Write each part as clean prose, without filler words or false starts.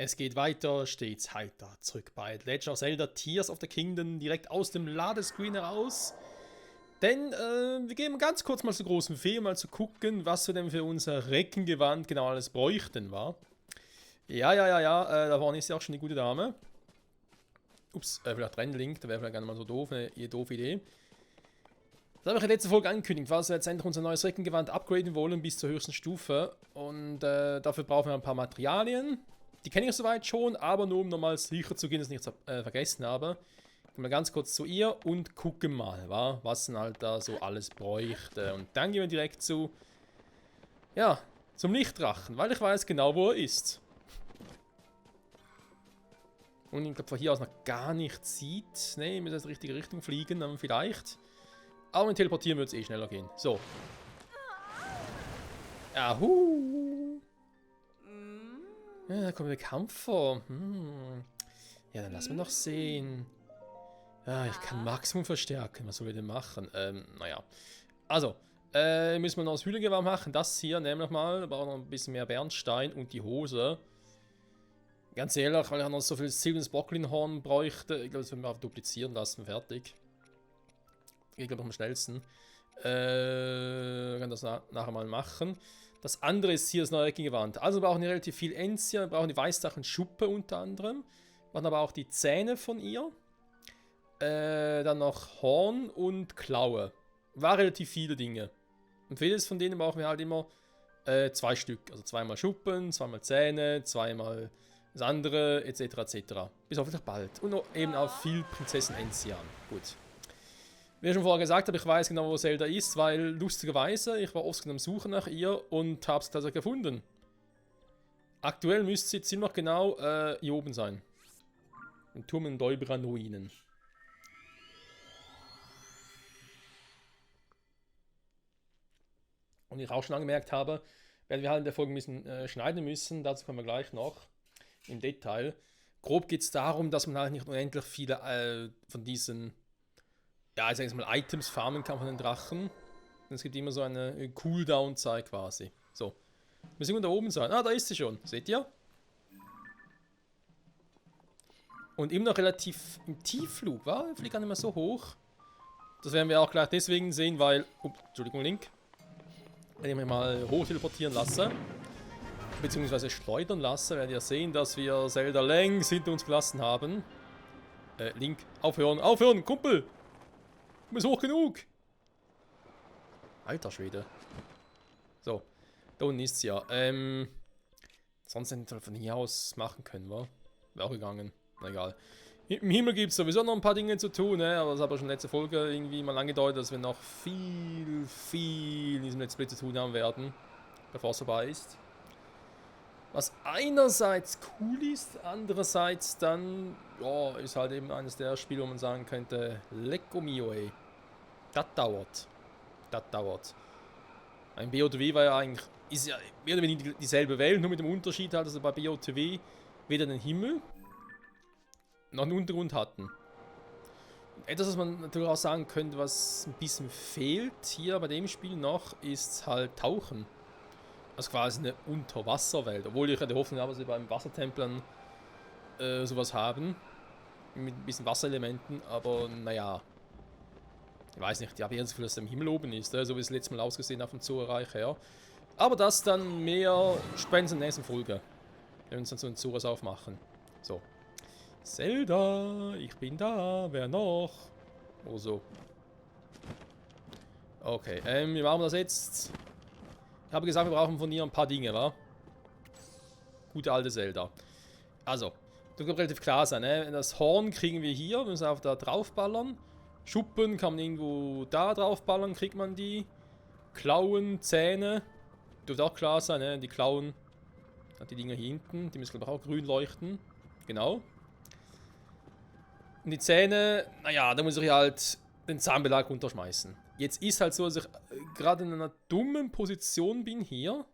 Es geht weiter, stets heiter, zurück bei Legend of Zelda Tears of the Kingdom, direkt aus dem Ladescreen heraus. Denn wir gehen ganz kurz mal zur großen Fee, mal zu gucken, was wir denn für unser Reckengewand genau alles bräuchten, war. Ja, da vorne ist ja auch schon die gute Dame. Ups, vielleicht Trennlink, da wäre vielleicht gar nicht mal so doof, eine doofe Idee. Das habe ich in der letzten Folge angekündigt, was wir jetzt endlich unser neues Reckengewand upgraden wollen bis zur höchsten Stufe. Und dafür brauchen wir ein paar Materialien. Die kenne ich soweit schon, aber nur um nochmal sicher zu gehen, dass ich nichts vergessen habe. Gehen wir ganz kurz zu ihr und gucken mal, was denn halt da so alles bräuchte. Und dann gehen wir direkt zum Lichtdrachen, weil ich weiß genau, wo er ist. Und ich glaube, von hier aus noch gar nichts sieht. Ne, wir müssen in die richtige Richtung fliegen, dann vielleicht. Aber mit Teleportieren wird es eh schneller gehen. So. Ahu. Ja, da kommt der Kampf vor. Ja, dann lassen wir noch sehen. Ja, ich kann Maximum verstärken. Was soll ich denn machen? Naja. Also, müssen wir noch das Hühnergewehr machen. Das hier nämlich mal. Da brauchen wir noch ein bisschen mehr Bernstein und die Hose. Ganz ehrlich, weil ich noch so viel silbernes Bocklinhorn bräuchte. Ich glaube, das werden wir auch duplizieren lassen. Fertig. Ich glaube, am schnellsten. Kann das nachher mal machen. Das andere ist hier das neue Reckengewand. Also wir brauchen hier relativ viel Enzia. Wir brauchen die Weißdrachen-Schuppe unter anderem. Wir brauchen aber auch die Zähne von ihr. Dann noch Horn und Klaue. War relativ viele Dinge. Und für jedes von denen brauchen wir halt immer 2 Stück. Also zweimal Schuppen, zweimal Zähne, zweimal das andere, etc. etc. Bis hoffentlich bald. Und noch eben auch viel Prinzessin Enzian. Gut. Wie ich schon vorher gesagt habe, ich weiß genau, wo Zelda ist, weil lustigerweise, ich war oft am Suchen nach ihr und habe sie tatsächlich gefunden. Aktuell müsste sie ziemlich genau hier oben sein. Im Turm in Däuberan Ruinen. Und ich auch schon angemerkt habe, werden wir halt in der Folge ein bisschen schneiden müssen, dazu kommen wir gleich noch im Detail. Grob geht es darum, dass man halt nicht unendlich viele von diesen, ja, ich sage jetzt mal, Items farmen kann von den Drachen. Und es gibt immer so eine Cooldown-Zeit quasi. So, wir sind da oben sein. Ah, da ist sie schon, seht ihr? Und immer noch relativ im Tiefflug, war? Ich fliege gar nicht mehr so hoch. Das werden wir auch gleich deswegen sehen, weil, Entschuldigung, Link. Wenn ich mich mal hoch teleportieren lasse, beziehungsweise schleudern lasse, werdet ihr sehen, dass wir Zelda längst hinter uns gelassen haben. Link, aufhören, Kumpel! Du bist hoch genug! Alter Schwede. So, da unten ist sie ja. Sonst hätten wir von hier aus machen können, wa? Wäre auch gegangen. Na egal. Im Himmel gibt es sowieso noch ein paar Dinge zu tun, ne? Aber das habe ich schon in der letzten Folge irgendwie mal angedeutet, dass wir noch viel in diesem Let's Play zu tun haben werden, bevor es vorbei ist. Was einerseits cool ist, andererseits dann, ja, ist halt eben eines der Spiele, wo man sagen könnte, Lecco mio, ey. Das dauert. Ein BOTW war ja eigentlich, ist ja mehr oder weniger dieselbe Welt, nur mit dem Unterschied halt, dass wir bei BOTW weder den Himmel noch einen Untergrund hatten. Etwas, was man natürlich auch sagen könnte, was ein bisschen fehlt hier bei dem Spiel noch, ist halt Tauchen. Also quasi eine Unterwasserwelt. Obwohl ich ja die Hoffnung habe, dass wir beim Wassertemplern sowas haben. Mit ein bisschen Wasserelementen, aber naja. Ich weiß nicht, ich habe eher das Gefühl, dass es im Himmel oben ist, so wie es letztes Mal ausgesehen auf dem Zora-Reich her. Aber das dann mehr spätestens in der nächsten Folge. Wenn wir uns dann so ein Zoras aufmachen. So. Zelda, ich bin da, wer noch? Oh so. Okay, wie machen wir das jetzt? Ich habe gesagt, wir brauchen von ihr ein paar Dinge, wa? Gute alte Zelda. Also, das wird relativ klar sein, ne? Das Horn kriegen wir hier, wir müssen auf da draufballern. Schuppen kann man irgendwo da draufballern, kriegt man die. Klauen, Zähne. Dürfte auch klar sein, ne? Die Klauen. Die Dinger hier hinten, die müssen glaube ich auch grün leuchten. Genau. Und die Zähne, naja, da muss ich halt den Zahnbelag runterschmeißen. Jetzt ist halt so, dass ich gerade in einer dummen Position bin hier.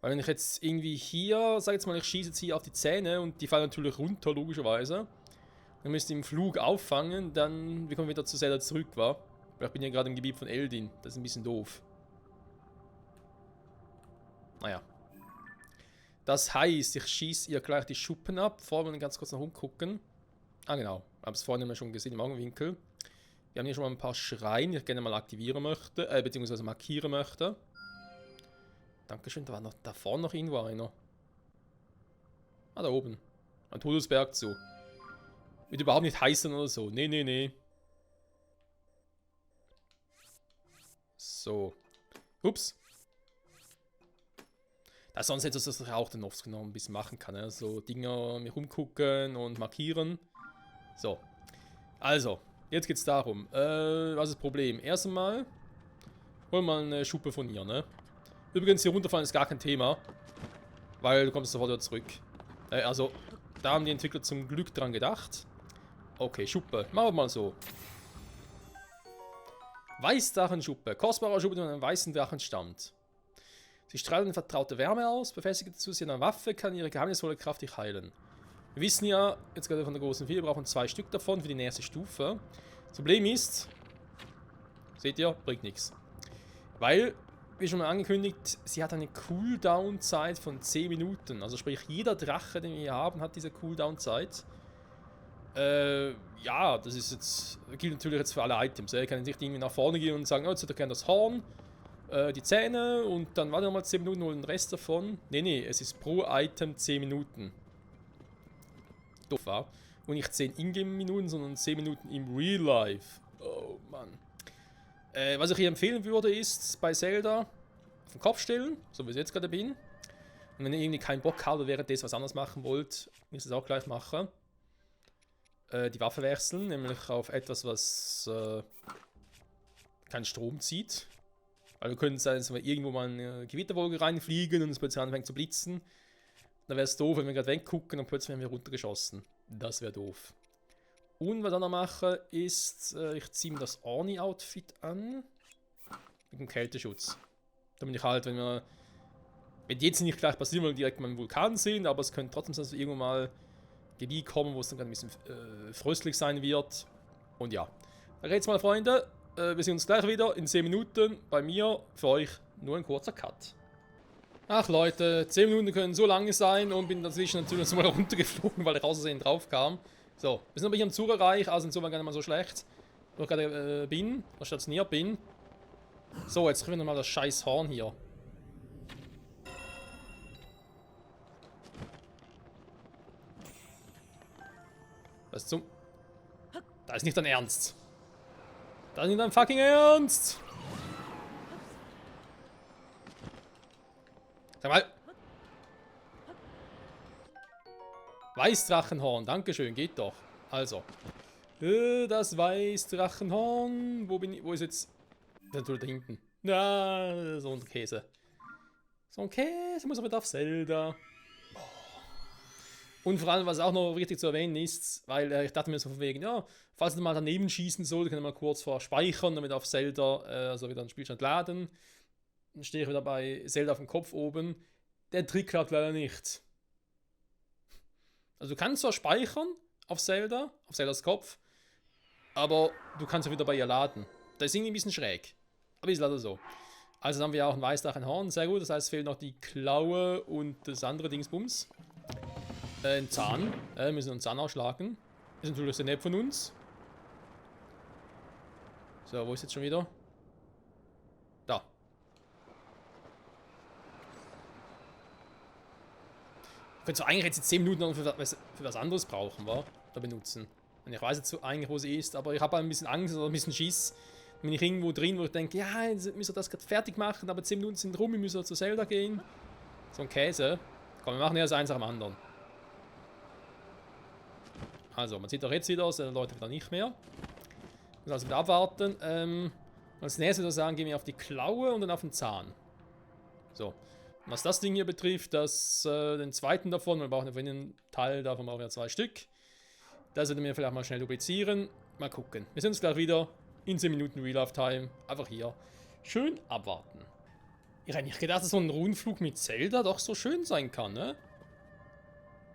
Weil wenn ich jetzt irgendwie hier, sag jetzt mal, ich schieße jetzt hier auf die Zähne und die fallen natürlich runter, logischerweise. Dann müsste ich im Flug auffangen, dann wir kommen wieder zu Zelda zurück, wa? Weil ich bin ja gerade im Gebiet von Eldin, das ist ein bisschen doof. Naja. Das heißt, ich schieße ihr gleich die Schuppen ab. Vorher wir ganz kurz nach umgucken. Ah genau, habe es vorhin schon gesehen im Augenwinkel. Wir haben hier schon mal ein paar Schreine, die ich gerne mal aktivieren möchte, beziehungsweise markieren möchte. Dankeschön, da war noch da vorne noch irgendwo einer. Ah, da oben. Ein Todesberg zu. Wird überhaupt nicht heißen oder so. Nee, nee, nee. So. Ups. Das ist sonst etwas, was ich auch dann oft noch ein bisschen machen kann. Ne? So Dinger mir rumgucken und markieren. So. Also, jetzt geht's darum. Was ist das Problem? Erst einmal holen wir mal eine Schuppe von ihr, ne? Übrigens, hier runterfallen ist gar kein Thema. Weil du kommst sofort wieder zurück. Also, da haben die Entwickler zum Glück dran gedacht. Okay, Schuppe. Machen wir mal so. Weißdrachenschuppe. Kostbarer Schuppe, die von einem weißen Drachen stammt. Sie strahlt eine vertraute Wärme aus, befestigt dazu sie eine Waffe, kann ihre geheimnisvolle Kraft dich heilen. Wir wissen ja, jetzt gerade von der großen Vieh, wir brauchen 2 Stück davon für die nächste Stufe. Das Problem ist, seht ihr, bringt nichts. Weil, wie schon mal angekündigt, sie hat eine Cooldown-Zeit von 10 Minuten. Also sprich, jeder Drache, den wir hier haben, hat diese Cooldown-Zeit. Ja, das ist jetzt, gilt natürlich jetzt für alle Items. Ich kann nicht irgendwie nach vorne gehen und sagen, oh, jetzt hätte ich gerne das Horn, die Zähne und dann warte mal 10 Minuten und den Rest davon. Nee, nee, es ist pro Item 10 Minuten. Doof war. Und nicht 10 Ingame-Minuten, sondern 10 Minuten im Real Life. Oh Mann. Was ich hier empfehlen würde, ist bei Zelda auf den Kopf stellen, so wie ich jetzt gerade bin. Und wenn ihr irgendwie keinen Bock habt oder währenddessen was anderes machen wollt, müsst ihr es auch gleich machen. Die Waffe wechseln, nämlich auf etwas, was keinen Strom zieht. Weil wir können sein, dass wir irgendwo mal eine Gewitterwolke reinfliegen und es plötzlich anfängt zu blitzen. Dann wäre es doof, wenn wir gerade weggucken und plötzlich werden wir runtergeschossen. Das wäre doof. Und was ich noch mache, ist, ich ziehe mir das Orni-Outfit an. Mit dem Kälteschutz. Damit ich halt, wenn die jetzt nicht gleich passieren, weil wir direkt mal im Vulkan sind, aber es könnte trotzdem sein, dass wir irgendwann mal Gebiet kommen, wo es dann gerade ein bisschen fröstlich sein wird. Und ja. Dann geht's mal, Freunde. Wir sehen uns gleich wieder in 10 Minuten. Bei mir, für euch, nur ein kurzer Cut. Ach Leute, 10 Minuten können so lange sein und bin dazwischen natürlich mal runtergeflogen, weil ich aus Versehen drauf kam. So, wir sind aber hier im Zugbereich, also insofern gar nicht mal so schlecht. Wo ich gerade stationiert bin. So, jetzt kriegen wir mal das scheiß Horn hier. Was zum... Da ist nicht dein Ernst. Da ist nicht dein fucking Ernst. Sag mal. Weißdrachenhorn, dankeschön, geht doch. Also. Das Weißdrachenhorn. Wo ist jetzt... Natürlich da hinten. Na, so ein Käse. So ein Käse muss aber auf Zelda. Und vor allem, was auch noch wichtig zu erwähnen ist, weil ich dachte mir so von wegen, ja, falls ihr mal daneben schießen soll, könnt ihr mal kurz vor speichern, damit auf Zelda, also wieder den Spielstand laden. Dann stehe ich wieder bei Zelda auf dem Kopf oben. Der Trick klappt leider nicht. Also du kannst zwar speichern auf Zeldas Kopf, aber du kannst auch wieder bei ihr laden. Das ist irgendwie ein bisschen schräg. Aber ist leider so. Also dann haben wir auch ein Weißdrachenhorn, sehr gut. Das heißt, es fehlt noch die Klaue und das andere Dingsbums. Ein Zahn. Wir müssen einen Zahn ausschlagen. Ist natürlich sehr nett von uns. So, wo ist jetzt schon wieder? Da. Ich könnte so eigentlich jetzt 10 Minuten für was anderes brauchen, wa? Oder benutzen. Und ich weiß jetzt so eigentlich, wo sie ist, aber ich habe ein bisschen Angst oder ein bisschen Schiss. Wenn ich irgendwo drin, wo ich denke, ja, jetzt müssen wir das gerade fertig machen, aber 10 Minuten sind rum, wir müssen zu Zelda gehen. So ein Käse. Komm, wir machen erst eins nach dem anderen. Also, man sieht auch jetzt wieder, dass Leute wieder nicht mehr. Muss also wieder abwarten. Als nächstes würde ich sagen, gehen wir auf die Klaue und dann auf den Zahn. So. Was das Ding hier betrifft, den zweiten davon, wir brauchen ja für einen Teil, davon brauchen wir 2 Stück. Das werden wir vielleicht mal schnell duplizieren. Mal gucken. Wir sehen uns gleich wieder in 10 Minuten Real-Life-Time. Einfach hier. Schön abwarten. Ich hätte nicht gedacht, dass so ein Rundflug mit Zelda doch so schön sein kann, ne?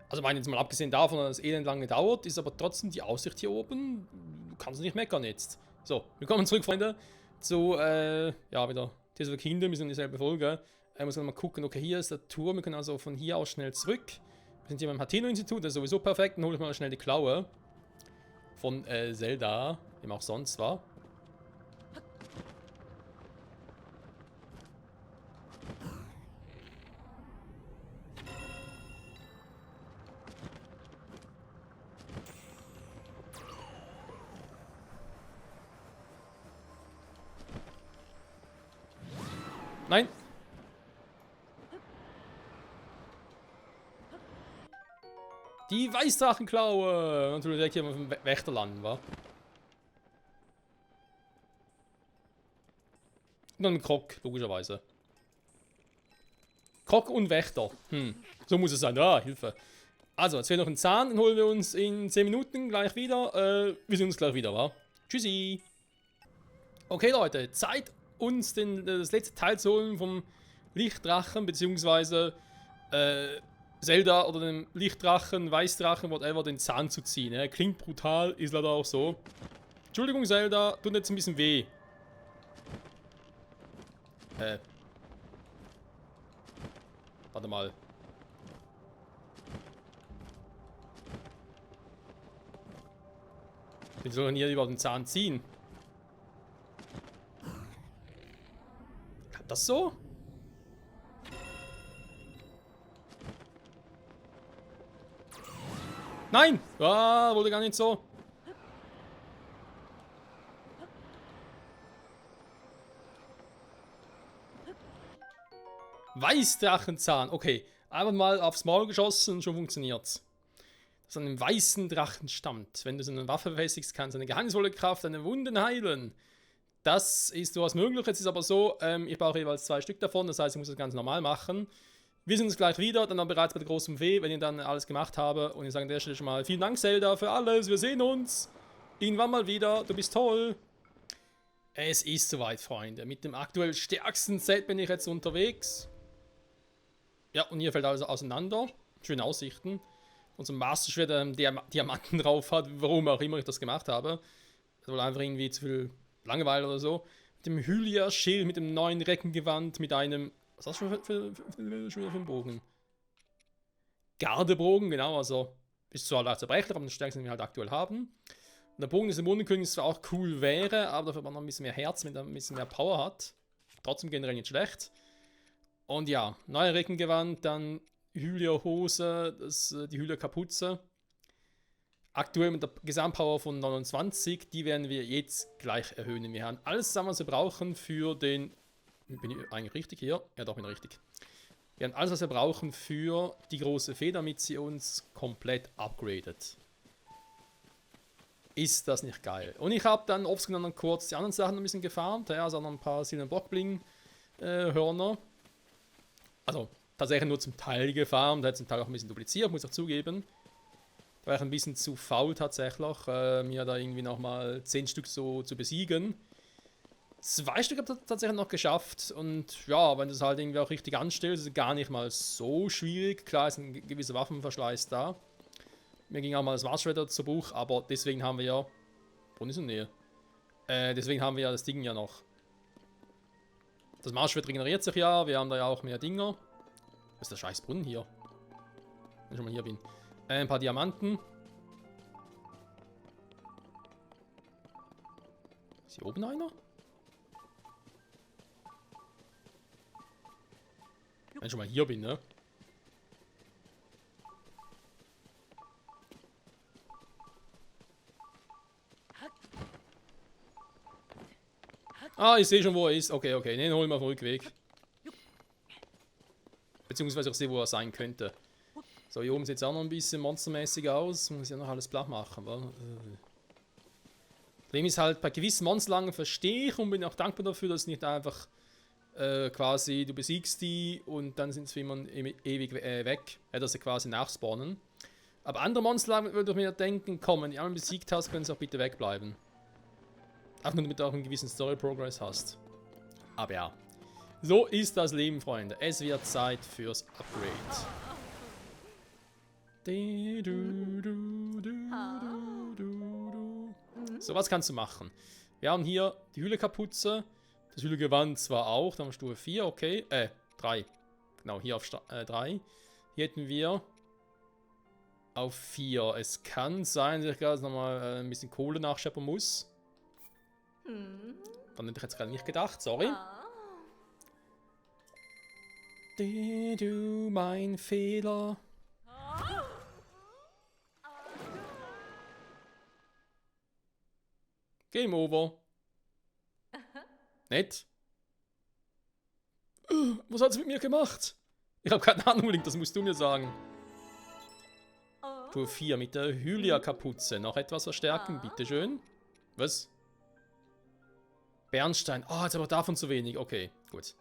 Also, ich meine, jetzt mal abgesehen davon, dass es elend lange dauert, ist aber trotzdem die Aussicht hier oben. Du kannst nicht meckern jetzt. So, willkommen zurück, Freunde, zu, ja, wieder Tears of the Kingdom, ist in dieselbe Folge. Muss man mal gucken, okay, hier ist der Turm. Wir können also von hier aus schnell zurück. Wir sind hier beim Hateno-Institut, das ist sowieso perfekt. Dann hole ich mal schnell die Klaue von Zelda, wem auch sonst war. Nein! Die Weißdrachenklaue! Natürlich direkt hier auf dem Wächter landen, wa? Und dann ein Krog, logischerweise. Krog und Wächter. So muss es sein. Ah, Hilfe. Also, jetzt fehlt noch ein Zahn, den holen wir uns in 10 Minuten gleich wieder. Wir sehen uns gleich wieder, wa? Tschüssi! Okay, Leute, Zeit, uns das letzte Teil zu holen vom Lichtdrachen, beziehungsweise Zelda oder dem Lichtdrachen, Weißdrachen, whatever, den Zahn zu ziehen. Klingt brutal, ist leider auch so. Entschuldigung, Zelda, tut jetzt ein bisschen weh. Warte mal. Wie soll man hier überhaupt den Zahn ziehen? Kann das so? Nein! Ah, wurde gar nicht so. Weißdrachenzahn. Okay. Einfach mal aufs Maul geschossen und schon funktioniert's. Das an einem weißen Drachen stammt. Wenn du so eine Waffe befestigst, kannst du eine geheimnisvolle Kraft deine Wunden heilen. Das ist durchaus möglich. Jetzt ist aber so, ich brauche jeweils 2 Stück davon. Das heißt, ich muss das ganz normal machen. Wir sehen uns gleich wieder, dann bereits bei der großen Fee, wenn ich dann alles gemacht habe. Und ich sage an der Stelle schon mal vielen Dank, Zelda, für alles. Wir sehen uns irgendwann mal wieder. Du bist toll. Es ist soweit, Freunde. Mit dem aktuell stärksten Set bin ich jetzt unterwegs. Ja, und hier fällt alles auseinander. Schöne Aussichten. Unser Master Schwert Diamanten drauf hat, warum auch immer ich das gemacht habe. Das war einfach irgendwie zu viel Langeweile oder so. Mit dem Hylia-Schild, mit dem neuen Reckengewand, mit einem... Was ist das schon für ein Bogen? Gardebogen, genau, also ist zwar leicht zerbrechlich, aber den stärksten, den wir halt aktuell haben. Und der Bogen des Dämonenkönigs zwar auch cool wäre, aber dafür man noch ein bisschen mehr Herz, mit ein bisschen mehr Power hat. Trotzdem generell nicht schlecht. Und ja, neue Reckengewand, dann Hylia-Hose, die Hylia-Kapuze. Aktuell mit der Gesamtpower von 29, die werden wir jetzt gleich erhöhen. Wir haben alles zusammen, was wir brauchen für den... Bin ich eigentlich richtig hier? Ja, doch, bin ich richtig. Wir haben alles, was wir brauchen für die große Fee, damit sie uns komplett upgradet. Ist das nicht geil? Und ich habe dann offscreen dann kurz die anderen Sachen ein bisschen gefarmt. Ja, also noch ein paar Silber Bockbling Hörner. Also tatsächlich nur zum Teil gefarmt. Da hat zum Teil auch ein bisschen dupliziert, muss ich auch zugeben. Da war ich ein bisschen zu faul tatsächlich, mir da irgendwie nochmal 10 Stück so zu besiegen. 2 Stück habe ich tatsächlich noch geschafft. Und ja, wenn du es halt irgendwie auch richtig anstellst, ist es gar nicht mal so schwierig. Klar ist ein gewisser Waffenverschleiß da. Mir ging auch mal das Maßschwert zu Bruch, aber deswegen haben wir ja... Brunnen ist in der Nähe. Deswegen haben wir ja das Ding ja noch. Das Maßschwert regeneriert sich ja, wir haben da ja auch mehr Dinger. Was ist der scheiß Brunnen hier? Wenn ich schon mal hier bin. Ein paar Diamanten. Ist hier oben einer? Wenn ich schon mal hier bin, ne? Ah, ich sehe schon, wo er ist. Okay, okay. Den holen wir auf dem Rückweg. Beziehungsweise ich sehe, wo er sein könnte. So, hier oben sieht es auch noch ein bisschen monstermäßig aus. Muss ja noch alles flach machen. Problem ist halt, bei gewissen Monsterlangen verstehe ich und bin auch dankbar dafür, dass nicht einfach quasi, du besiegst die und dann sind sie immer ewig weg. Dass sie quasi nachspawnen. Aber andere Monsterlangen würde ich mir denken, komm, wenn du einen besiegt hast, können sie auch bitte wegbleiben. Einfach nur, damit du auch einen gewissen Story-Progress hast. Aber ja. So ist das Leben, Freunde. Es wird Zeit fürs Upgrade. So, was kannst du machen? Wir haben hier die Hüllekapuze. Das Hüllgewand zwar auch, dann haben wir Stufe 4, okay. 3. Genau, hier auf 3. Hier hätten wir auf 4. Es kann sein, dass ich gerade nochmal ein bisschen Kohle nachscheppern muss. Dann hätte ich jetzt gerade nicht gedacht, sorry. Du, mein Fehler. Game over. Nett. Was hat sie mit mir gemacht? Ich habe keine Ahnung, Link, das musst du mir sagen. Tour 4 mit der Hylia-Kapuze. Noch etwas verstärken, bitteschön. Was? Bernstein. Ah, jetzt aber davon zu wenig. Okay, gut.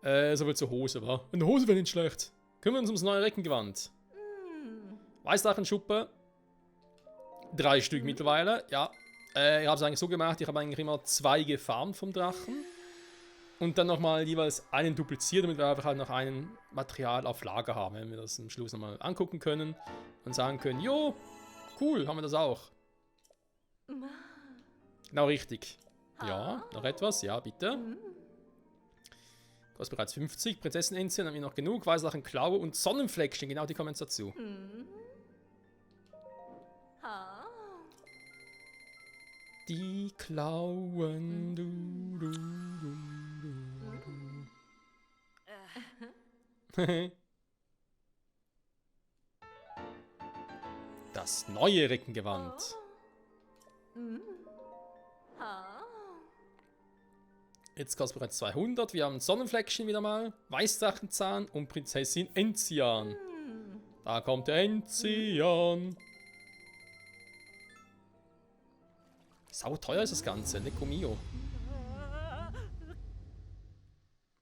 So wird zur Hose, wa? Eine Hose wäre nicht schlecht. Kümmern wir uns ums neue Reckengewand. Weißdrachenschuppe. 3 Stück mittlerweile, ja. Ich habe es eigentlich so gemacht, ich habe eigentlich immer 2 gefarmt vom Drachen. Und dann nochmal jeweils einen dupliziert, damit wir einfach halt noch ein Material auf Lager haben. Wenn wir das am Schluss nochmal angucken können und sagen können, jo, cool, haben wir das auch. Genau richtig. Ja, noch etwas, ja, bitte. Kostet bereits 50. Prinzessin-Enzian haben wir noch genug. Weißlachen, Klaue und Sonnenfleckchen, genau die kommen jetzt dazu. Die Klauen, Das neue Reckengewand. Jetzt kostet bereits 200. Wir haben Sonnenfleckchen wieder mal, Weißdrachenzahn und Prinzessin Enzian. Da kommt der Enzian. Sau teuer ist das Ganze, Lecco mio.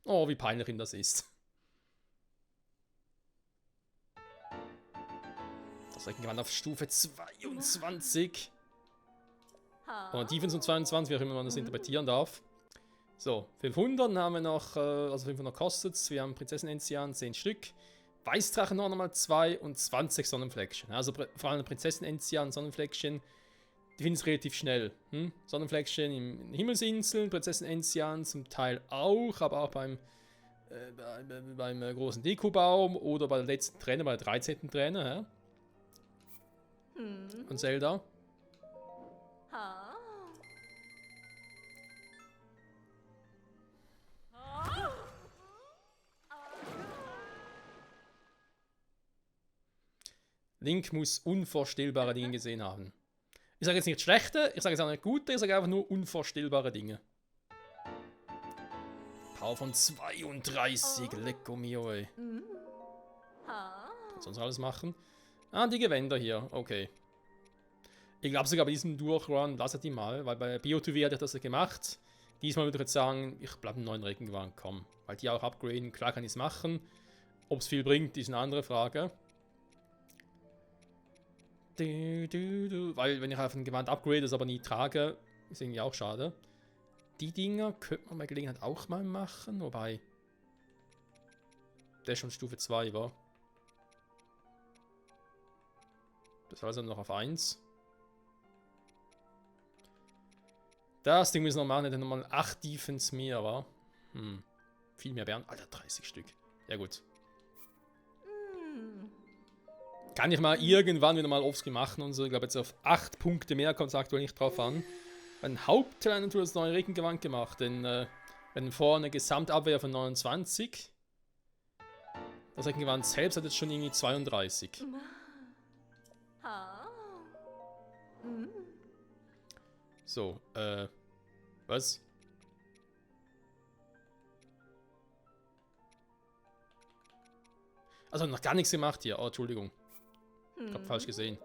Oh, wie peinlich ihm das ist. Das Reckengewand auf Stufe 22. Und die 22, wie auch immer man das interpretieren darf. So, 500 haben wir noch, also 500 kostet es. Wir haben Prinzessin Enzian, 10 Stück. Weißdrachen noch nochmal 2 und 20 Sonnenfleckchen. Also vor allem Prinzessin Enzian, Sonnenfleckchen, die finden es relativ schnell. Sonnenfleckchen in Himmelsinseln, Prinzessin Enzian zum Teil auch, aber auch beim großen Dekobaum oder bei der letzten Träne, bei der 13. Träne. Ja? Und Zelda. Link muss unvorstellbare Dinge gesehen haben. Ich sage jetzt nicht schlechte, ich sage jetzt auch nicht gute, ich sage einfach nur unvorstellbare Dinge. Power von 32, Lecco mio, ey. Was sonst alles machen? Ah, die Gewänder hier, okay. Ich glaube sogar bei diesem Durchrun, lasse die mal, weil bei BO2W hatte ich das ja gemacht. Diesmal würde ich jetzt sagen, ich bleibe im neuen Reckengewand, komm. Weil die auch upgraden, klar kann ich es machen. Ob es viel bringt, ist eine andere Frage. Weil wenn ich auf ein Gewand upgrade, das aber nie trage, ist irgendwie auch schade. Die Dinger könnte man bei Gelegenheit auch mal machen, wobei der ist schon Stufe 2 war. Das war also noch auf 1. Das Ding müssen wir noch machen, der nochmal 8 Defense mehr war. Viel mehr Bären. Alter, 30 Stück. Ja gut. Kann ich mal irgendwann wieder mal Offscreen machen und so. Ich glaube jetzt auf 8 Punkte mehr kommt es aktuell nicht drauf an. Ein Hauptteil hat das neue Reckengewand gemacht, denn wir hatten vorher eine Gesamtabwehr von 29. Das Reckengewand selbst hat jetzt schon irgendwie 32. So, was? Also noch gar nichts gemacht hier. Oh, Entschuldigung. Ich hab falsch gesehen.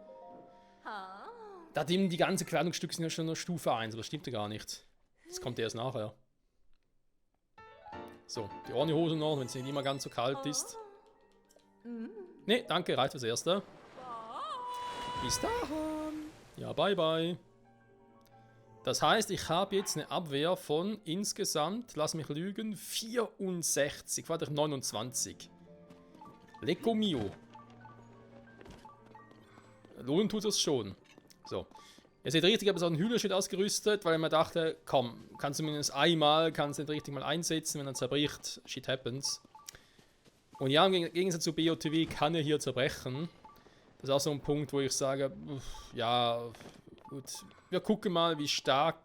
Da hat eben die ganze Kleidungsstücke sind ja schon nur Stufe 1, aber das stimmt ja gar nicht. Das kommt erst nachher. So, die Ornihose noch, wenn es nicht immer ganz so kalt ist. Ne, danke, reicht fürs Erste. Bis dahin. Ja, bye bye. Das heißt, ich habe jetzt eine Abwehr von insgesamt, lass mich lügen, 64. Warte, 29. Lecco mio. Lohnen tut es schon. So. Ihr seht richtig, ich habe so einen Hühnerschild ausgerüstet, weil ich mir dachte, komm, kannst du zumindest einmal, kannst du nicht richtig mal einsetzen, wenn er zerbricht. Shit happens. Und ja, im Gegensatz zu BOTW kann er hier zerbrechen. Das ist auch so ein Punkt, wo ich sage, ja, gut, wir gucken mal, wie stark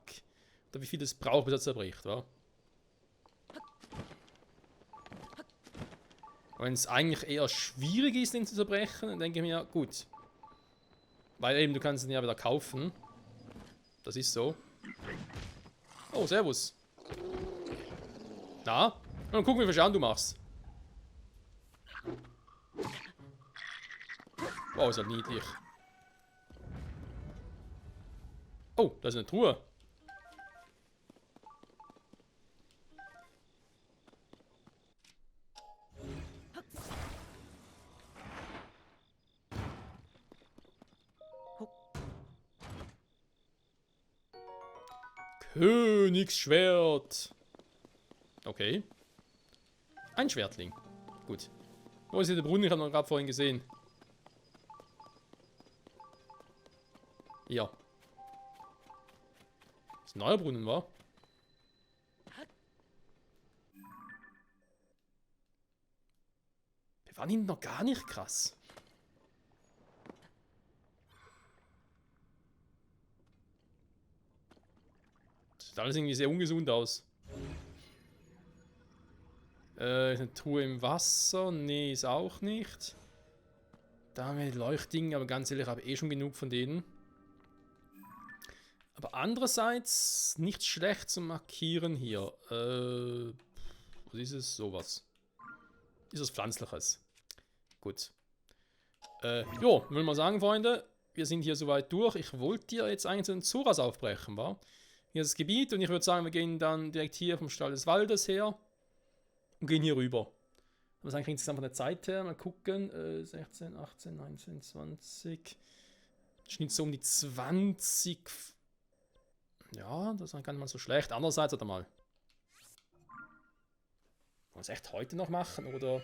oder wie viel es braucht, bis er zerbricht, wa? Wenn es eigentlich eher schwierig ist, ihn zu zerbrechen, dann denke ich mir, gut. Weil eben, du kannst ihn ja wieder kaufen. Das ist so. Oh, servus. Na? Dann gucken wir, wie viel Schaden du machst. Wow, ist halt niedlich. Oh, da ist eine Truhe. Königsschwert. Okay. Ein Schwertling. Gut. Wo ist hier der Brunnen? Ich habe noch gerade vorhin gesehen. Ja. Das ist ein neuer Brunnen, war? Wir waren hinten noch gar nicht krass. Das sieht alles irgendwie sehr ungesund aus. Eine Truhe im Wasser? Nee, ist auch nicht. Da haben wir die Leuchtdinge, aber ganz ehrlich, ich habe eh schon genug von denen. Aber andererseits nicht schlecht zu markieren hier. Was ist es? Sowas. Ist was Pflanzliches. Gut. Jo, will mal sagen, Freunde, wir sind hier soweit durch. Ich wollte hier jetzt eigentlich zu den Zoras aufbrechen, wa? Hier ist das Gebiet und ich würde sagen, wir gehen dann direkt hier vom Stall des Waldes her und gehen hier rüber. Was eigentlich insgesamt von der Zeit her? Mal gucken. 16, 18, 19, 20. Schnitt so um die 20. Ja, das ist gar nicht mal so schlecht. Andererseits, warte mal. Wollen wir es echt heute noch machen? Oder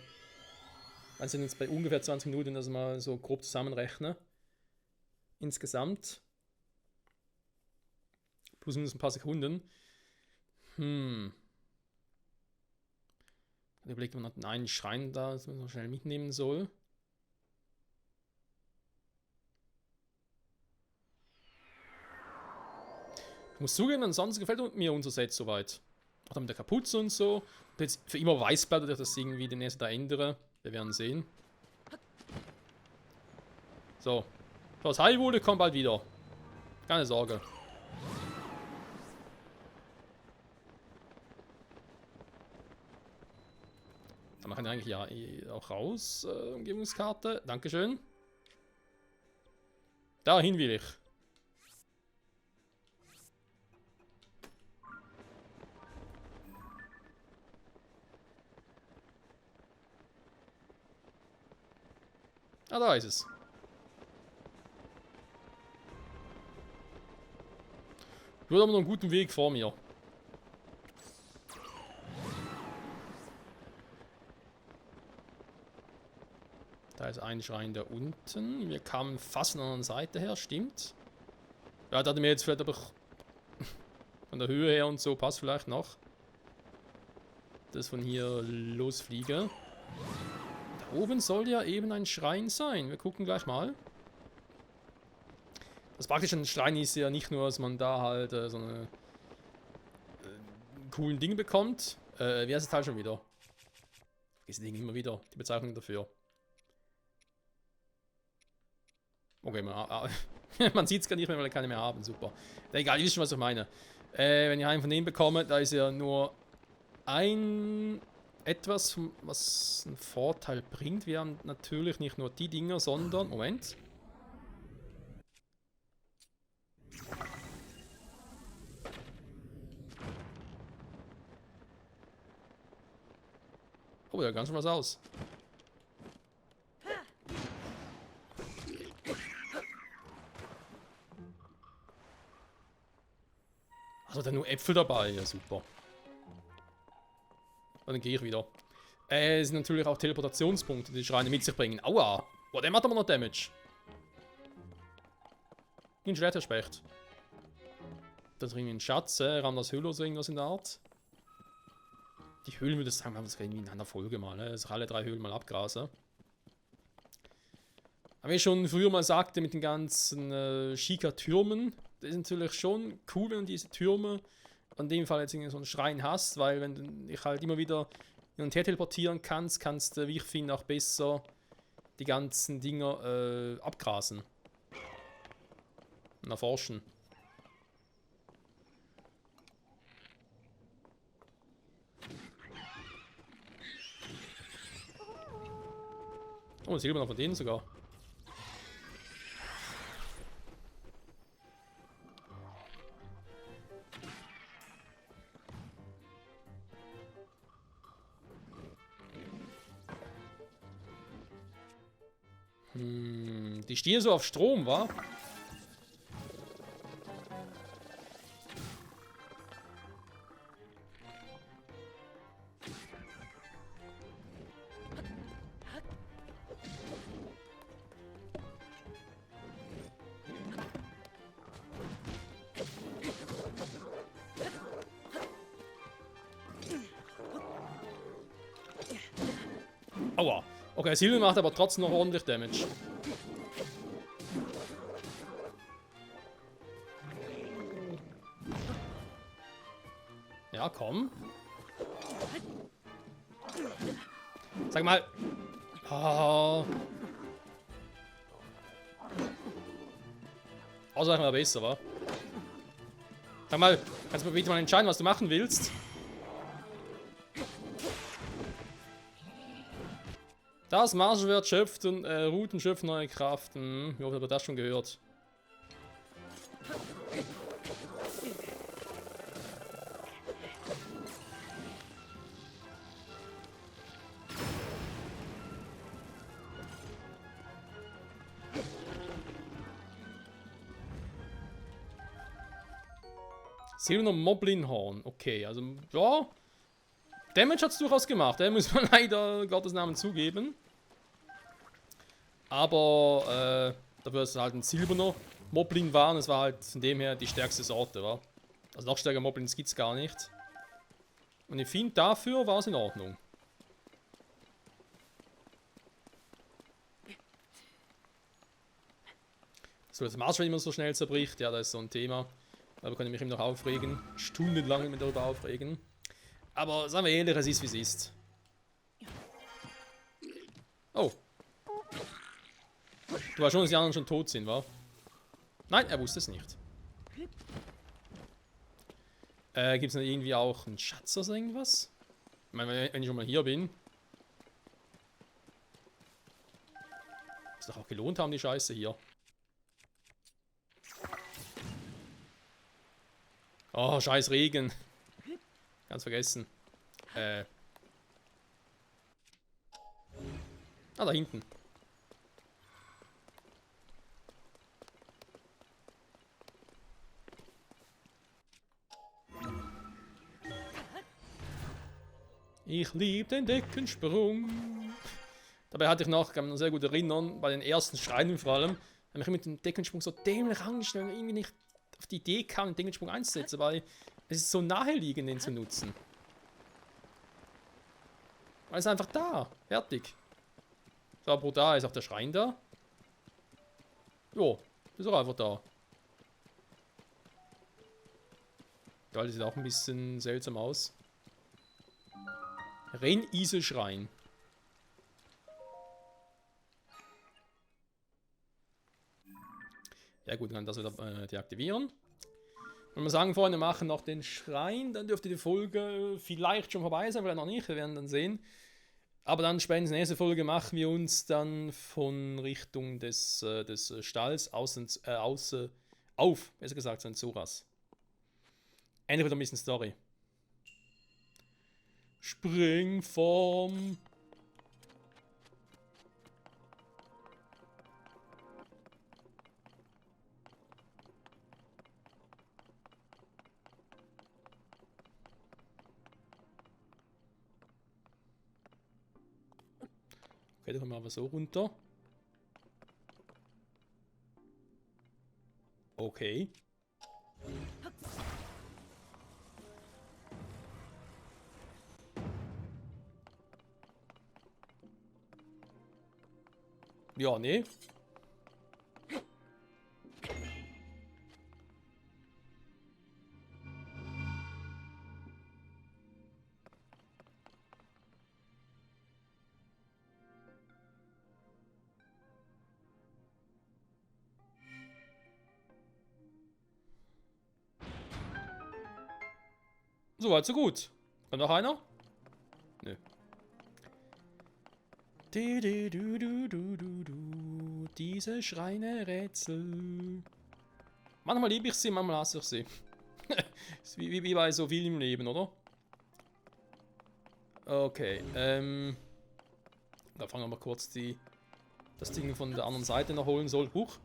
also jetzt bei ungefähr 20 Minuten das mal so grob zusammenrechnen. Insgesamt. Plus minus ein paar Sekunden. Dann überlegt man noch einen Schrein da, dass man noch schnell mitnehmen soll. Ich muss zugeben, ansonsten gefällt mir unser Set soweit. Auch mit der Kapuze und so. Und jetzt für immer weiß bleibt, dass ich das irgendwie demnächst da ändere. Wir werden sehen. So. Das Heilwohle kommt bald wieder. Keine Sorge. Da machen wir eigentlich ja auch raus. Umgebungskarte. Dankeschön. Dahin will ich. Ah, da ist es. Ich würde aber noch einen guten Weg vor mir. Da ist ein Schrein da unten. Wir kamen fast von der anderen Seite her, stimmt. Ja, da hatten wir jetzt vielleicht aber von der Höhe her und so passt vielleicht noch. Das von hier losfliege. Da oben soll ja eben ein Schrein sein. Wir gucken gleich mal. Das Praktische an Schrein ist ja nicht nur, dass man da halt so eine coolen Dinge bekommt. Wie heißt das Teil schon wieder? Diese Dinge immer wieder. Die Bezeichnung dafür. Okay, man sieht es gar nicht mehr, weil wir keine mehr haben. Super. Egal, ihr wisst schon, was ich meine. Wenn ihr einen von denen bekommt, da ist ja nur etwas, was einen Vorteil bringt. Wir haben natürlich nicht nur die Dinger, sondern... Moment. Oh, ja, ganz schön was aus. Also da nur Äpfel dabei, ja super. Und dann gehe ich wieder. Es sind natürlich auch Teleportationspunkte, die die Schreine mit sich bringen. Aua! Boah, der macht aber noch Damage. Ein Schwert, Herr Specht. Da ist irgendwie ein Schatz, Randers Höhle oder so irgendwas in der Art. Die Höhlen, würde ich sagen, wir haben das irgendwie in einer Folge mal, ne? Also alle 3 Höhlen mal abgrasen. Aber wie ich schon früher mal sagte, mit den ganzen Shika-Türmen, das ist natürlich schon cool, wenn du diese Türme an dem Fall jetzt irgendwie so einen Schrein hast, weil wenn du dich halt immer wieder hin und her teleportieren kannst du, wie ich finde, auch besser die ganzen Dinger abgrasen. Und erforschen. Oh, Silber noch von denen sogar. Die stehen so auf Strom, wa? Aua. Okay, Silber macht aber trotzdem noch ordentlich Damage. Ja, komm. Sag mal. Oh. Außer mal besser, wa? Sag mal, kannst du bitte mal entscheiden, was du machen willst? Das Marschwert schöpft und Routen schöpfen neue Kraft. Ich hoffe, aber das schon gehört. Silberner Moblinhorn. Okay, also, ja. Damage hat es durchaus gemacht, muss man leider Gottes Namen zugeben. Aber, dafür ist es halt ein silberner Moblin war und es war halt von dem her die stärkste Sorte, war. Also noch stärker Moblins gibt's gar nicht. Und ich finde, dafür war es in Ordnung. So, das Marschwert immer so schnell zerbricht, ja, das ist so ein Thema. Darüber kann ich mich immer noch aufregen. Stundenlang immer darüber aufregen. Aber sagen wir ehrlich, es ist wie es ist. Oh. Du weißt schon, dass die anderen schon tot sind, wa? Nein, er wusste es nicht. Gibt es noch irgendwie auch einen Schatz oder irgendwas? Ich meine, wenn ich schon mal hier bin. Muss doch auch gelohnt haben, die Scheiße hier. Oh, scheiß Regen. Ganz vergessen. Ah, da hinten. Ich liebe den Deckensprung. Dabei hatte ich noch, kann mich noch sehr gut erinnern, bei den ersten Schreinen vor allem, habe ich mit dem Deckensprung so dämlich angestellt und irgendwie nicht auf die Idee kam, den Deckensprung einzusetzen, weil es ist so naheliegend, den zu nutzen. Weil es ist einfach da. Fertig. So, brutal. Ist auch der Schrein da? Jo, ist auch einfach da. Ja, das sieht auch ein bisschen seltsam aus. Renn-Isel-Schrein. Ja gut, dann kann das wieder deaktivieren. Wenn wir sagen, Freunde, machen noch den Schrein, dann dürfte die Folge vielleicht schon vorbei sein, vielleicht noch nicht, wir werden dann sehen. Aber dann spätestens nächste Folge machen wir uns dann von Richtung des Stalls auf, besser gesagt, zu den Zoras. Endlich wieder ein bisschen Story. Springform. Okay, dann kommen wir aber so runter. Ja, nee. So weit, so gut. Kommt noch einer? Nö. Diese Schreinerätsel. Manchmal liebe ich sie, manchmal hasse ich sie. Ist wie bei so viel im Leben, oder? Okay, da fangen wir mal kurz das Ding von der anderen Seite noch holen soll. Huch.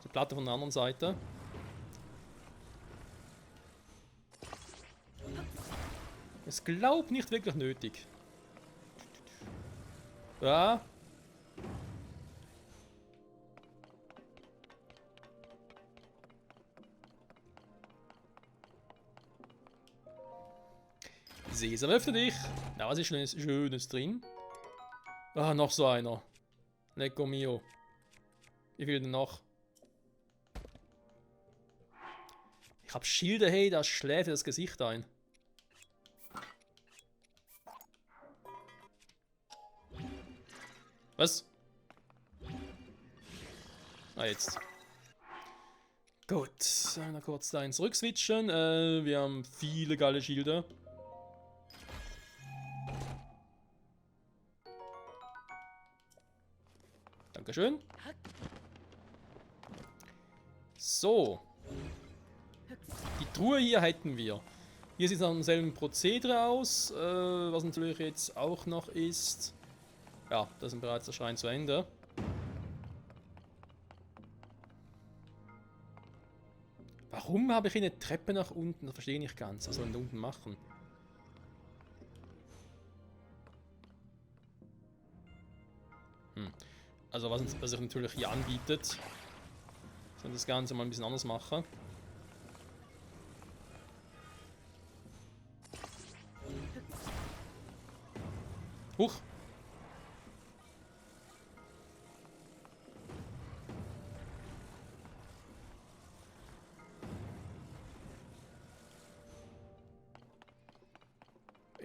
Die Platte von der anderen Seite. Ich glaube nicht wirklich nötig. Ja. Sesam, öffne dich. Na, was ist Schönes drin? Ah, noch so einer. Lecco mio. Wie viel denn noch? Ich hab Schilde, hey, das schläft das Gesicht ein. Was? Ah, jetzt. Gut, noch kurz dahin zurückswitchen. Wir haben viele geile Schilde. Dankeschön. So. Die Truhe hier hätten wir. Hier sieht es nach demselben Prozedere aus. Was natürlich jetzt auch noch ist. Ja, da sind bereits der Schrein zu Ende. Warum habe ich eine Treppe nach unten? Das verstehe ich nicht ganz. Was soll ich da unten machen? Also was sich natürlich hier anbietet, dass ich das Ganze mal ein bisschen anders mache. Huch!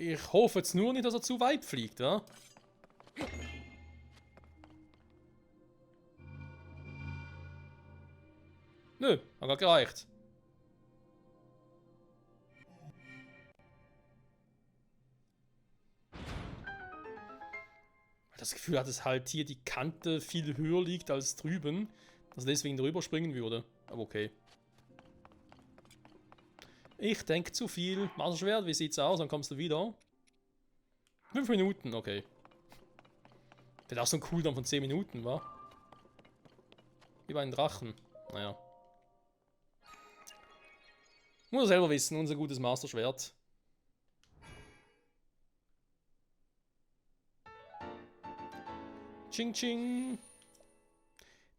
Ich hoffe jetzt nur nicht, dass er zu weit fliegt, ja? Nö, hat gerade gereicht. Das Gefühl hat, dass halt hier die Kante viel höher liegt als drüben, dass er deswegen drüber springen würde. Aber okay. Ich denke zu viel. Masterschwert, wie sieht's aus? Dann kommst du wieder. 5 Minuten, okay. Der hat auch so ein Cooldown von 10 Minuten, wa? Wie bei einem Drachen. Naja. Muss er selber wissen, unser gutes Masterschwert. Ching ching.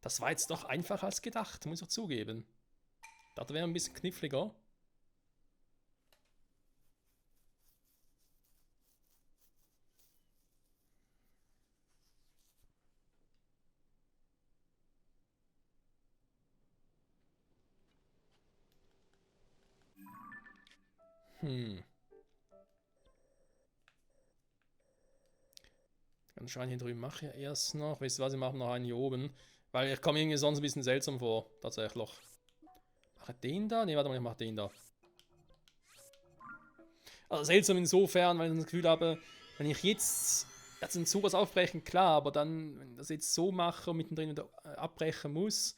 Das war jetzt doch einfacher als gedacht, muss ich zugeben. Das wäre ein bisschen kniffliger. Anscheinend hier drüben mache ich erst noch. Weißt du was, ich mache noch einen hier oben. Weil ich komme irgendwie sonst ein bisschen seltsam vor. Tatsächlich. Mache ich den da? Ne, warte mal, ich mache den da. Also seltsam insofern, weil ich das Gefühl habe, wenn ich jetzt sowas aufbrechen, klar, aber dann, wenn ich das jetzt so mache und mittendrin wieder abbrechen muss,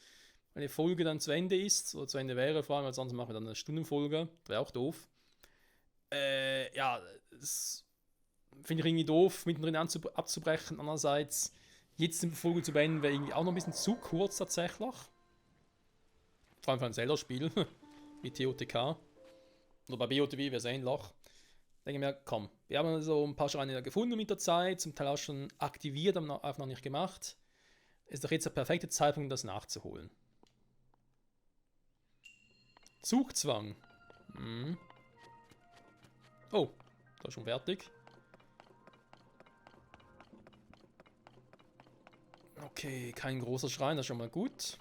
wenn die Folge dann zu Ende ist, oder zu Ende wäre, vor allem, weil sonst mache ich dann eine Stundenfolge, das wäre auch doof. Ja, das finde ich irgendwie doof, mittendrin abzubrechen. Andererseits, jetzt die Folge zu beenden, wäre irgendwie auch noch ein bisschen zu kurz tatsächlich. Vor allem für ein Zelda-Spiel, wie TOTK. Oder bei BOTW wäre es ähnlich. Denke mir, komm, wir haben so ein paar Schreine gefunden mit der Zeit, zum Teil auch schon aktiviert, aber einfach noch nicht gemacht. Ist doch jetzt der perfekte Zeitpunkt, das nachzuholen. Zugzwang. Oh, da ist schon fertig. Okay, kein großer Schrein, das ist schon mal gut.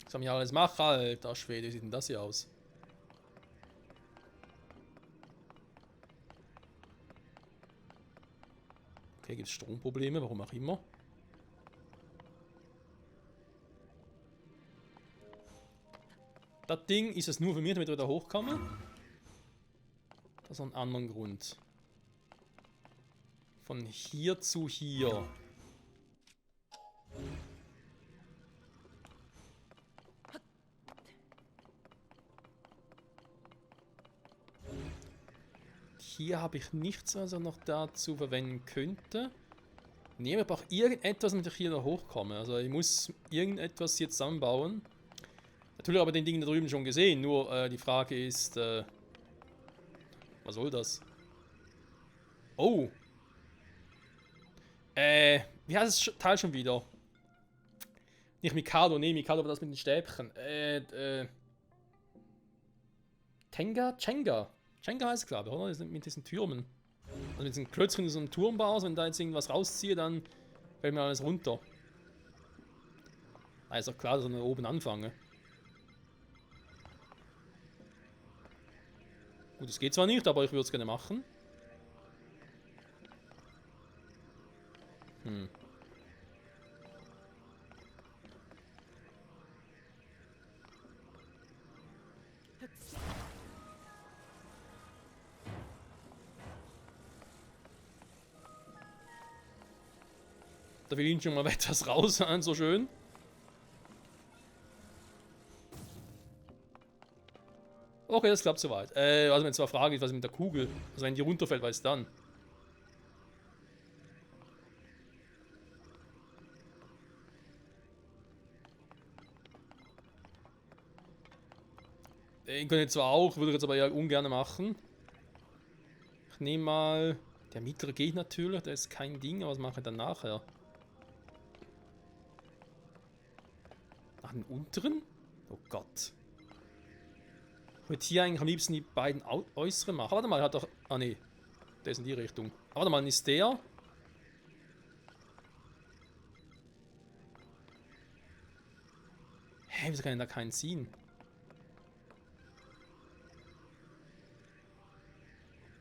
Was haben wir alles machen? Alter Schwede, wie sieht denn das hier aus? Okay, gibt es Stromprobleme, warum auch immer. Das Ding ist es nur für mich, damit wir da hochkommen. Das hat einen anderen Grund. Von hier zu hier. Hier habe ich nichts, was er noch dazu verwenden könnte. Nee, ich brauche irgendetwas, damit ich hier da hochkomme. Also ich muss irgendetwas hier zusammenbauen. Natürlich habe ich den Ding da drüben schon gesehen, nur die Frage ist, was soll das? Oh! Wie heißt das Teil schon wieder? Nicht Mikado, nee, Mikado war das mit den Stäbchen. Tenga? Chenga. Chenga heißt es, glaube ich, oder? Das mit diesen Türmen. Also mit diesen Klötzchen in so einem Turmbau, wenn da jetzt irgendwas rausziehe, dann fällt mir alles runter. Also klar, dass ich oben anfange. Gut, das geht zwar nicht, aber ich würde es gerne machen. Da will ich schon mal etwas raus, so schön. Okay, das klappt soweit. Also wenn zwar Frage ist, was mit der Kugel. Also wenn die runterfällt, was ist dann? Den könnte ich zwar auch, würde ich jetzt aber eher ungern machen. Ich nehme mal... Der mittlere geht natürlich, der ist kein Ding, aber was mache ich dann nachher? Nach dem unteren? Oh Gott. Ich würde hier eigentlich am liebsten die beiden äußeren machen. Warte mal, er hat doch... Ah ne, der ist in die Richtung. Warte mal, ist der... Hä, wieso kann ich da keinen ziehen?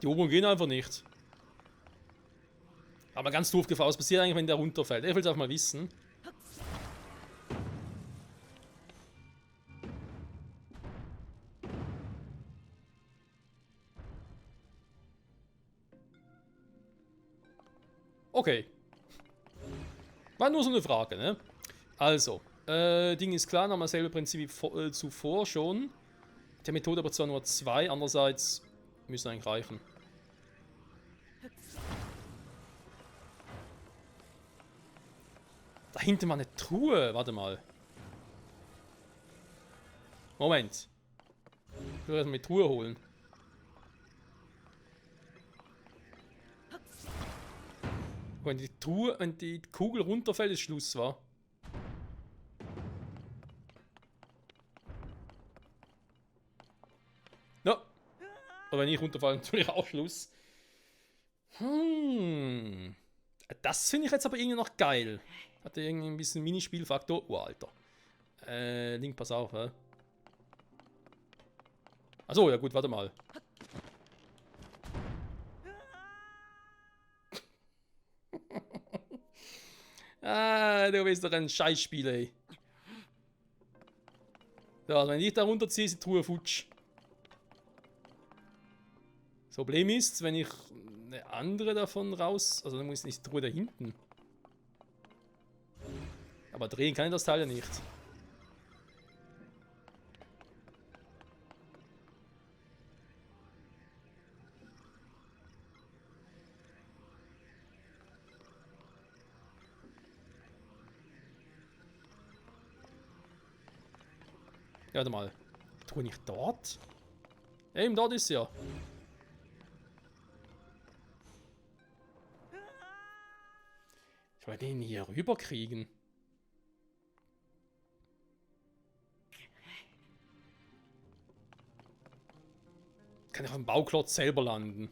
Die oberen gehen einfach nicht. Aber ganz doof gefallen. Was passiert eigentlich, wenn der runterfällt? Ich will es auch mal wissen. Okay. War nur so eine Frage, ne? Also, Ding ist klar, nochmal selbe Prinzip wie zuvor schon. Der Methode aber zwar nur 2, andererseits müssen eigentlich reichen. Da hinten war eine Truhe, warte mal. Moment. Ich will erstmal die Truhe holen. Wenn die Truhe, wenn die Kugel runterfällt, ist Schluss, war. Ja. Aber wenn ich runterfalle, natürlich auch Schluss. Das finde ich jetzt aber irgendwie noch geil. Hat irgendwie ein bisschen Minispielfaktor. Oh, Alter. Link, pass auf, hä? Achso, ja gut, warte mal. Du bist doch ein Scheißspiel, ey. So, also wenn ich da runterziehe, ist die Truhe futsch. Das Problem ist, wenn ich eine andere davon raus... Also dann muss ich die Truhe da hinten. Aber drehen kann ich das Teil ja nicht. Ja, warte mal. Truhe nicht dort? Eben, dort ist sie ja. Ich wollte den hier rüber kriegen. Kann ich auf dem Bauklotz selber landen.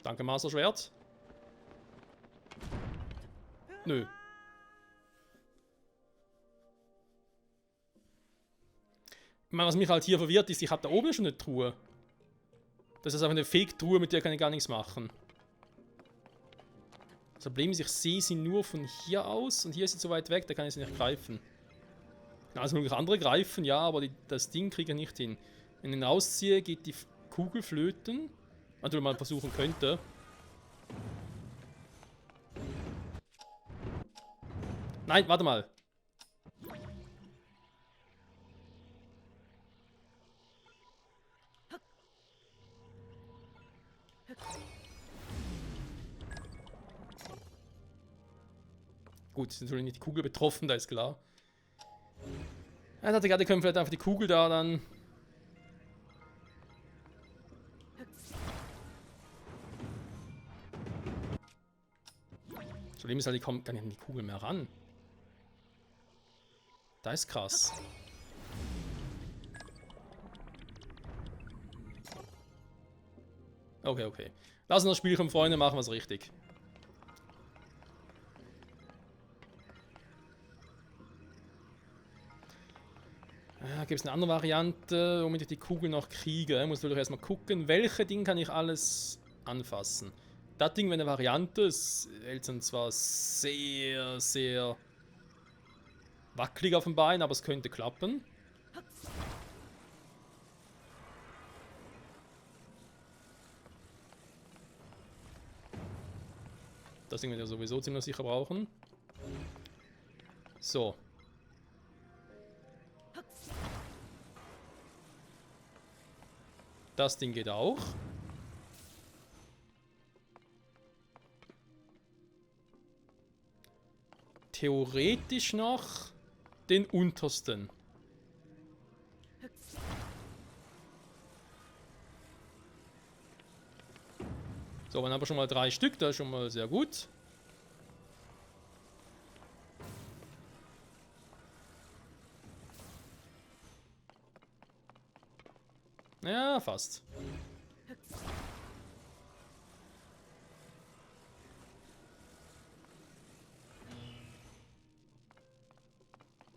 Danke, Masterschwert. Nö. Ich meine, was mich halt hier verwirrt ist, ich habe da oben schon eine Truhe. Das ist einfach eine Fake-Truhe, mit der kann ich gar nichts machen. Das Problem ist, ich sehe sie nur von hier aus und hier ist sie so weit weg, da kann ich sie nicht greifen. Also noch andere greifen, ja, aber das Ding kriege ich nicht hin. Wenn ich ihn rausziehe, geht die Kugel flöten. Natürlich mal versuchen könnte. Nein, warte mal. Gut, ist natürlich nicht die Kugel betroffen, da ist klar. Ja, dachte gerade, können vielleicht einfach die Kugel da dann. Das Problem ist halt, ich komme gar nicht an die Kugel mehr ran. Da ist krass. Okay, okay. Lassen wir das Spielchen, Freunde, machen wir es richtig. Gibt es eine andere Variante, womit ich die Kugel noch kriege? Ich muss natürlich erstmal gucken, welche Ding kann ich alles anfassen. Das Ding wäre eine Variante, es hält dann zwar sehr, sehr wackelig auf dem Bein, aber es könnte klappen. Das Ding werden wir sowieso ziemlich sicher brauchen. So. Das Ding geht auch. Theoretisch noch den untersten. So, dann haben wir schon mal 3 Stück, das ist schon mal sehr gut. Ja, fast.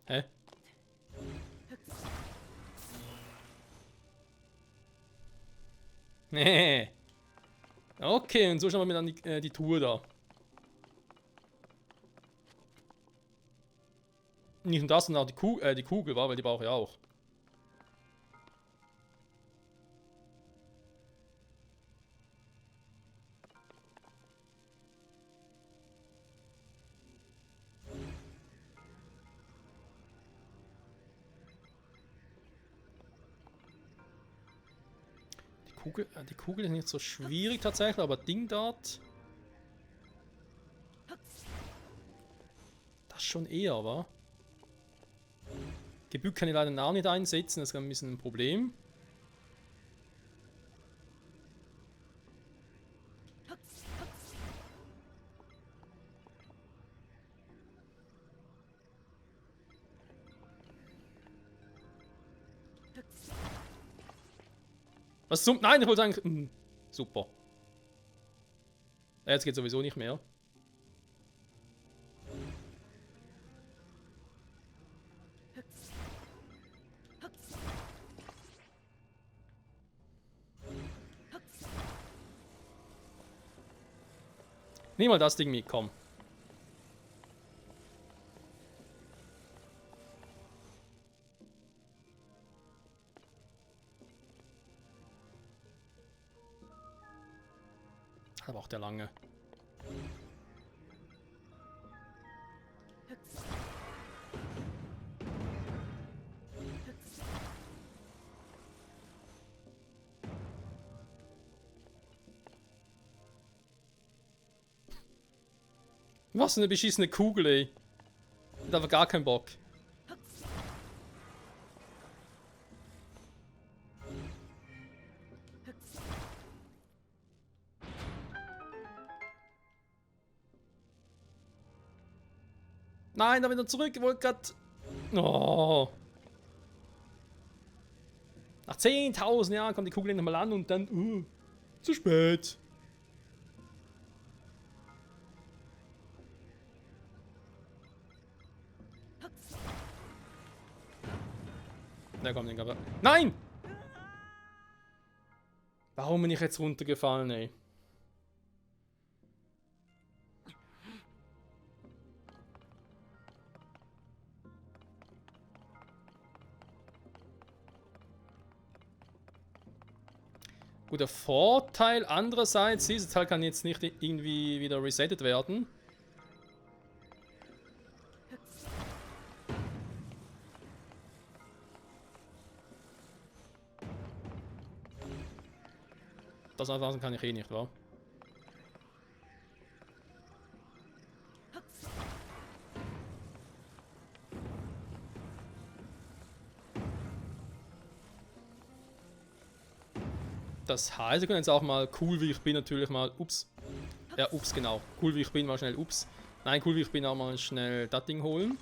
Hä? Nee. Okay, und so schauen wir mir dann die Truhe da. Nicht nur das, sondern auch die Kugel, war, weil die brauche ich auch. Die Kugel ist nicht so schwierig tatsächlich, aber Ding dort. Das schon eher, wa? Gebück kann ich leider auch nicht einsetzen, das ist ein bisschen ein Problem. Was zum... Nein, ich wollte eigentlich... super. Jetzt geht sowieso nicht mehr. Nimm mal das Ding mit, komm. Aber auch der lange. Was für eine beschissene Kugel, ey. Hat aber gar keinen Bock. Nein, da wieder zurück. Ich wollte grad... Oh. Nach 10.000 Jahren kommt die Kugel nochmal an und dann... Zu spät. Na komm, den gab er. Nein! Warum bin ich jetzt runtergefallen, ey? Gut, der Vorteil andererseits ist, das Teil kann jetzt nicht irgendwie wieder resettet werden. Das anfassen kann ich eh nicht, wa? Das heißt, wir können jetzt auch mal cool wie ich bin natürlich mal, ups. Ja, ups, genau. Cool wie ich bin, mal schnell, ups. Nein, cool wie ich bin, auch mal schnell das Ding holen.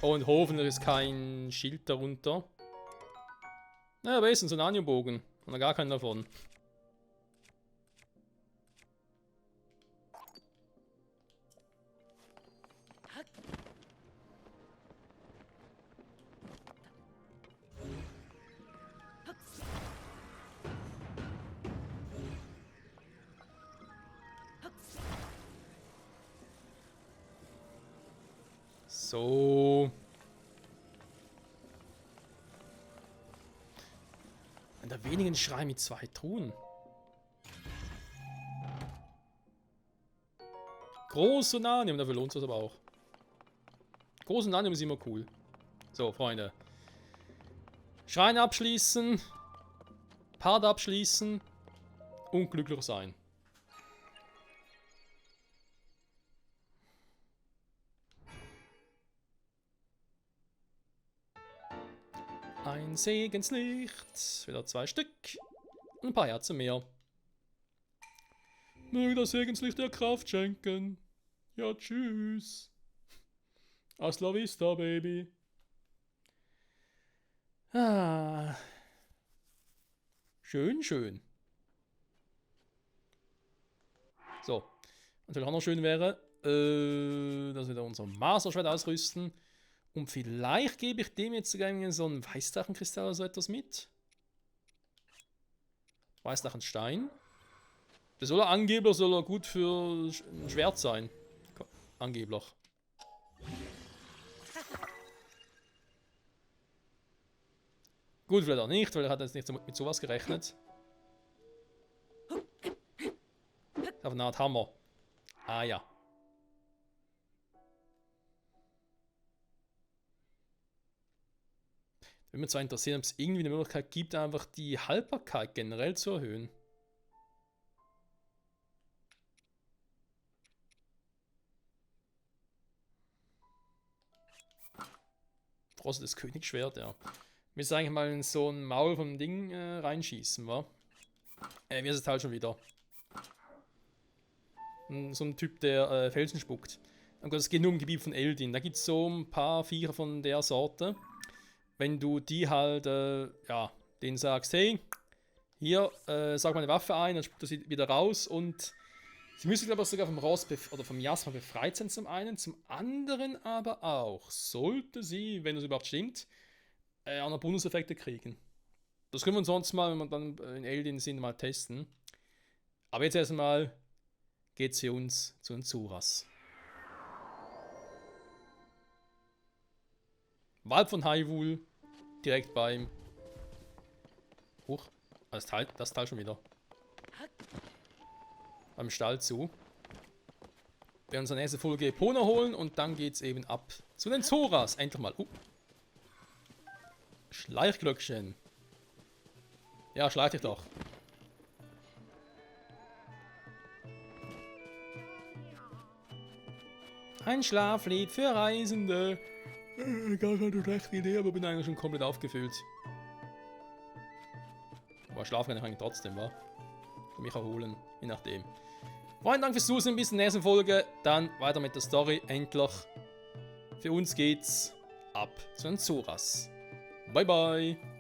Und hoffentlich ist kein Schild darunter. Naja, aber ist so ein Aniobogen. Und gar keinen davon. So. An der wenigen Schrei mit 2 Truhen. Groß und Nanium, dafür lohnt es aber auch. Groß und Nanium ist immer cool. So, Freunde. Schrein abschließen. Part abschließen. Und glücklich sein. Ein Segenslicht. Wieder 2 Stück. Und ein paar Herzen mehr. Möge das Segenslicht der Kraft schenken. Ja, tschüss. Hasta la vista, Baby. Ah. Schön, schön. So. Natürlich auch noch schön wäre, dass wir da unser Masterschwert ausrüsten. Und vielleicht gebe ich dem jetzt sogar so einen Weißdrachenkristall oder so etwas mit. Weißdrachenstein. Das soll angeblich gut für ein Schwert sein. Angeblich. Gut, vielleicht auch nicht, weil er hat jetzt nicht mit sowas gerechnet. Auf eine Art Hammer. Ah ja. Würde mich zwar interessieren, ob es irgendwie eine Möglichkeit gibt, einfach die Haltbarkeit generell zu erhöhen. Frost des Königsschwert, ja. Wir müssen eigentlich mal in so ein Maul vom Ding reinschießen, wa? Wie ist es halt schon wieder? So ein Typ, der Felsen spuckt. Das geht nur im Gebiet von Eldin. Da gibt es so ein paar Viecher von der Sorte. Wenn du die halt, ja, denen sagst, hey, hier, sag mal eine Waffe ein, dann spuckt er sie wieder raus und sie müssen, glaube ich, sogar vom Ross oder vom Jasper befreit sein zum einen, zum anderen aber auch, sollte sie, wenn das überhaupt stimmt, auch noch Bonuseffekte kriegen. Das können wir uns sonst mal, wenn wir dann in Eldin sind, mal testen. Aber jetzt erstmal geht's für uns zu den Zuras. Wald von Hyrule, direkt beim... Huch, das Teil schon wieder. Beim Stall zu. Wir werden unsere nächste Folge Epona holen und dann geht's eben ab zu den Zoras. Endlich mal. Schleichglöckchen. Ja, schleich dich doch. Ein Schlaflied für Reisende. Gar keine schlechte Idee, aber bin eigentlich schon komplett aufgefüllt. Aber schlafen kann ich eigentlich trotzdem, wa? mich erholen. Je nachdem. Vielen Dank fürs Zusehen, bis zur nächsten Folge. Dann weiter mit der Story. Endlich. Für uns geht's ab zu den Zoras. Bye bye.